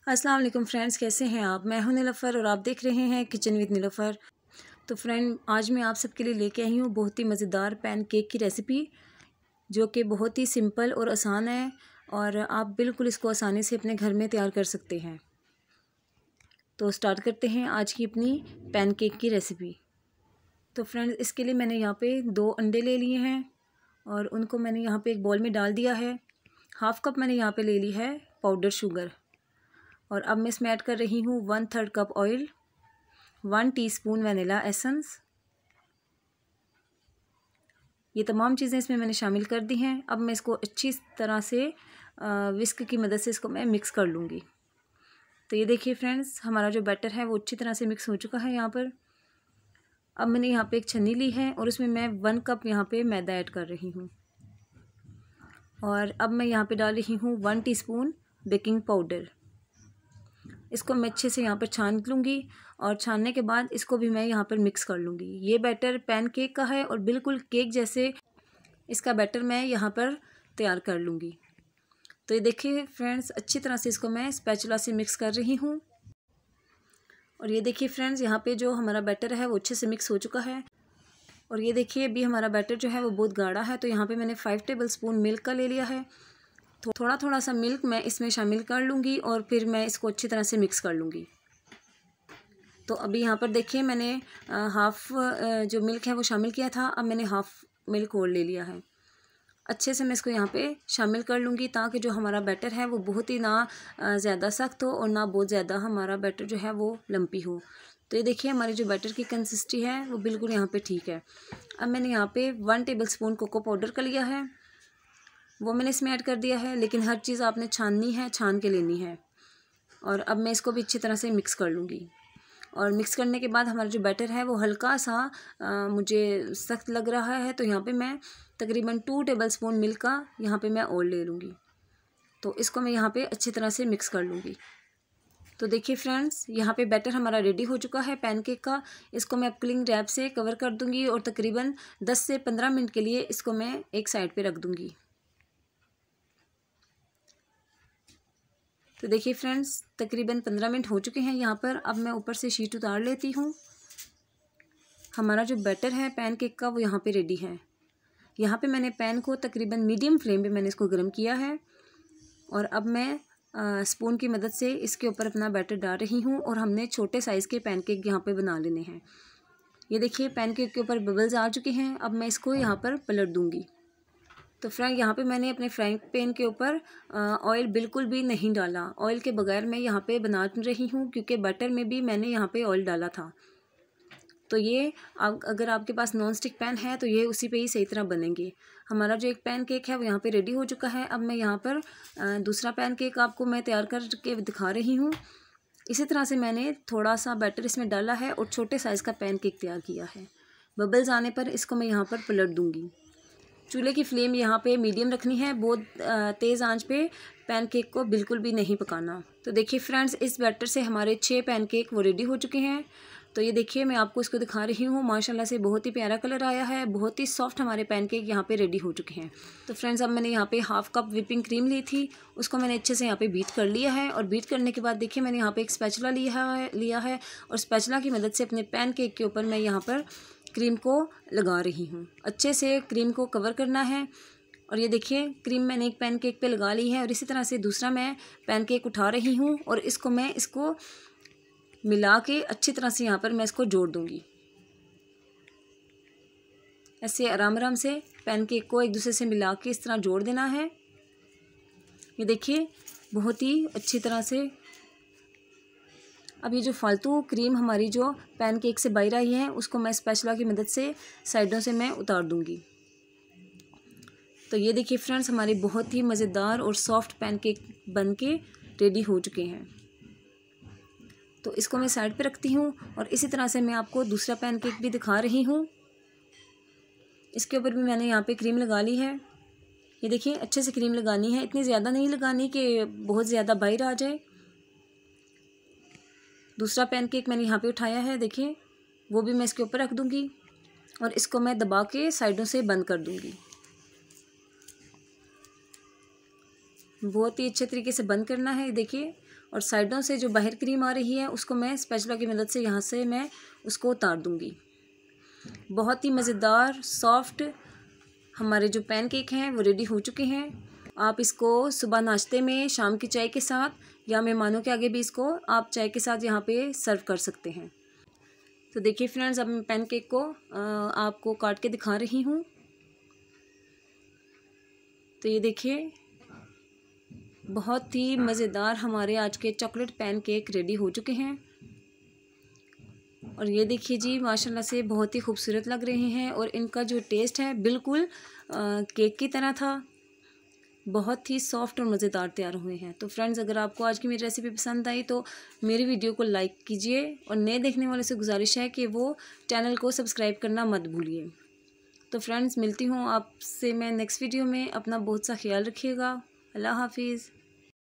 अस्सलाम वालेकुम फ्रेंड्स, कैसे हैं आप। मैं हूं नीलोफ़र और आप देख रहे हैं किचन विद नीलोफ़र। तो फ्रेंड, आज मैं आप सबके लिए लेके आई हूं बहुत ही मज़ेदार पैन केक की रेसिपी, जो कि बहुत ही सिंपल और आसान है और आप बिल्कुल इसको आसानी से अपने घर में तैयार कर सकते हैं। तो स्टार्ट करते हैं आज की अपनी पैन केक की रेसिपी। तो फ्रेंड्स, इसके लिए मैंने यहाँ पे 2 अंडे ले लिए हैं और उनको मैंने यहाँ पे एक बॉल में डाल दिया है। हाफ़ कप मैंने यहाँ पे ले ली है पाउडर शुगर और अब मैं इसमें ऐड कर रही हूँ 1/3 cup oil, 1 teaspoon vanilla essence. ये तमाम चीज़ें इसमें मैंने शामिल कर दी हैं। अब मैं इसको अच्छी तरह से विस्क की मदद से इसको मैं मिक्स कर लूँगी। तो ये देखिए फ्रेंड्स, हमारा जो बैटर है वो अच्छी तरह से मिक्स हो चुका है यहाँ पर। अब मैंने यहाँ पे एक छन्नी ली है और उसमें मैं 1 कप यहाँ पे मैदा ऐड कर रही हूँ और अब मैं यहाँ पे डाल रही हूँ 1 टीस्पून बेकिंग पाउडर। इसको मैं अच्छे से यहाँ पर छान लूँगी और छानने के बाद इसको भी मैं यहाँ पर मिक्स कर लूँगी। ये बैटर पैन केक का है और बिल्कुल केक जैसे इसका बैटर मैं यहाँ पर तैयार कर लूँगी। तो ये देखिए फ्रेंड्स, अच्छी तरह से इसको मैं स्पैचुला से मिक्स कर रही हूँ और ये देखिए फ्रेंड्स, यहाँ पे जो हमारा बैटर है वो अच्छे से मिक्स हो चुका है। और ये देखिए अभी हमारा बैटर जो है वो बहुत गाढ़ा है, तो यहाँ पर मैंने 5 टेबल स्पून मिल्क का ले लिया है। थोड़ा थोड़ा सा मिल्क मैं इसमें शामिल कर लूँगी और फिर मैं इसको अच्छी तरह से मिक्स कर लूँगी। तो अभी यहाँ पर देखिए मैंने हाफ़ जो मिल्क है वो शामिल किया था, अब मैंने हाफ़ मिल्क और ले लिया है। अच्छे से मैं इसको यहाँ पे शामिल कर लूँगी ताकि जो हमारा बैटर है वो बहुत ही ना ज़्यादा सख्त हो और ना बहुत ज़्यादा हमारा बैटर जो है वो लम्पी हो। तो ये देखिए हमारी जो बैटर की कंसिस्टेंसी है वो बिल्कुल यहाँ पे ठीक है। अब मैंने यहाँ पे 1 टेबल स्पून कोको पाउडर का लिया है, वो मैंने इसमें ऐड कर दिया है। लेकिन हर चीज़ आपने छाननी है, छान के लेनी है। और अब मैं इसको भी अच्छी तरह से मिक्स कर लूँगी और मिक्स करने के बाद हमारा जो बैटर है वो हल्का सा मुझे सख्त लग रहा है, तो यहाँ पे मैं तकरीबन 2 टेबल स्पून मिल्क का यहाँ पे मैं और ले लूँगी। तो इसको मैं यहाँ पे अच्छी तरह से मिक्स कर लूँगी। तो देखिए फ्रेंड्स, यहाँ पे बैटर हमारा रेडी हो चुका है पैनकेक का। इसको मैं क्लिंग रैप से कवर कर दूँगी और तकरीबन 10 से 15 मिनट के लिए इसको मैं एक साइड पर रख दूँगी। तो देखिए फ्रेंड्स, तकरीबन 15 मिनट हो चुके हैं यहाँ पर। अब मैं ऊपर से शीट उतार लेती हूँ। हमारा जो बैटर है पैन केक का वो यहाँ पे रेडी है। यहाँ पे मैंने पैन को तकरीबन मीडियम फ्लेम पे मैंने इसको गर्म किया है और अब मैं स्पून की मदद से इसके ऊपर अपना बैटर डाल रही हूँ और हमने छोटे साइज़ के पैन केक यहाँ पर बना लेने हैं। ये देखिए पैन केक के ऊपर बबल्स आ चुके हैं। अब मैं इसको यहाँ पर पलट दूँगी। तो फ्रेंड, यहाँ पे मैंने अपने फ्राइंग पैन के ऊपर ऑयल बिल्कुल भी नहीं डाला। ऑयल के बगैर मैं यहाँ पे बना रही हूँ क्योंकि बटर में भी मैंने यहाँ पे ऑयल डाला था। तो ये अगर आपके पास नॉन स्टिक पैन है तो ये उसी पे ही सही तरह बनेंगे। हमारा जो एक पैन केक है वो यहाँ पे रेडी हो चुका है। अब मैं यहाँ पर दूसरा पैन केक आपको मैं तैयार करके दिखा रही हूँ। इसी तरह से मैंने थोड़ा सा बैटर इसमें डाला है और छोटे साइज़ का पैन केक तैयार किया है। बबल्स आने पर इसको मैं यहाँ पर पलट दूँगी। चूल्हे की फ्लेम यहाँ पे मीडियम रखनी है, बहुत तेज़ आंच पे पैनकेक को बिल्कुल भी नहीं पकाना। तो देखिए फ्रेंड्स, इस बैटर से हमारे 6 पैनकेक वो रेडी हो चुके हैं। तो ये देखिए मैं आपको इसको दिखा रही हूँ। माशाल्लाह से बहुत ही प्यारा कलर आया है, बहुत ही सॉफ्ट हमारे पैनकेक यहाँ पे रेडी हो चुके हैं। तो फ्रेंड्स, अब मैंने यहाँ पे हाफ़ कप व्हिपिंग क्रीम ली थी, उसको मैंने अच्छे से यहाँ पे बीट कर लिया है और बीट करने के बाद देखिए मैंने यहाँ पे एक स्पैचुला लिया है और स्पैचुला की मदद से अपने पैनकेक के ऊपर मैं यहाँ पर क्रीम को लगा रही हूँ। अच्छे से क्रीम को कवर करना है और ये देखिए क्रीम मैंने एक पैनकेक पे लगा ली है और इसी तरह से दूसरा मैं पैनकेक उठा रही हूँ और इसको मिला के अच्छी तरह से यहाँ पर मैं इसको जोड़ दूँगी। ऐसे आराम आराम से पैनकेक को एक दूसरे से मिला के इस तरह जोड़ देना है। ये देखिए बहुत ही अच्छी तरह से। अब ये जो फालतू क्रीम हमारी जो पैनकेक से बाहर आई है उसको मैं स्पैचुला की मदद से साइडों से मैं उतार दूंगी। तो ये देखिए फ्रेंड्स, हमारे बहुत ही मज़ेदार और सॉफ्ट पैनकेक बनके रेडी हो चुके हैं। तो इसको मैं साइड पे रखती हूँ और इसी तरह से मैं आपको दूसरा पैनकेक भी दिखा रही हूँ। इसके ऊपर भी मैंने यहाँ पे क्रीम लगा ली है। ये देखिए अच्छे से क्रीम लगानी है, इतनी ज़्यादा नहीं लगानी कि बहुत ज़्यादा बाहर आ जाए। दूसरा पैनकेक मैंने यहाँ पे उठाया है, देखिए वो भी मैं इसके ऊपर रख दूँगी और इसको मैं दबा के साइडों से बंद कर दूँगी। बहुत ही अच्छे तरीके से बंद करना है देखिए। और साइडों से जो बाहर क्रीम आ रही है उसको मैं स्पैचुला की मदद से यहाँ से मैं उसको उतार दूँगी। बहुत ही मज़ेदार सॉफ्ट हमारे जो पैनकेक हैं वो रेडी हो चुके हैं। आप इसको सुबह नाश्ते में, शाम की चाय के साथ या मेहमानों के आगे भी इसको आप चाय के साथ यहाँ पे सर्व कर सकते हैं। तो देखिए फ्रेंड्स, अब मैं पैनकेक को आपको काट के दिखा रही हूँ। तो ये देखिए, बहुत ही मज़ेदार हमारे आज के चॉकलेट पैनकेक रेडी हो चुके हैं। और ये देखिए जी, माशाल्लाह से बहुत ही खूबसूरत लग रहे हैं और इनका जो टेस्ट है बिल्कुल केक की तरह था। बहुत ही सॉफ्ट और मज़ेदार तैयार हुए हैं। तो फ्रेंड्स, अगर आपको आज की मेरी रेसिपी पसंद आई तो मेरी वीडियो को लाइक कीजिए और नए देखने वाले से गुजारिश है कि वो चैनल को सब्सक्राइब करना मत भूलिए। तो फ्रेंड्स, मिलती हूँ आपसे मैं नेक्स्ट वीडियो में। अपना बहुत सा ख्याल रखिएगा। अल्लाह हाफिज़।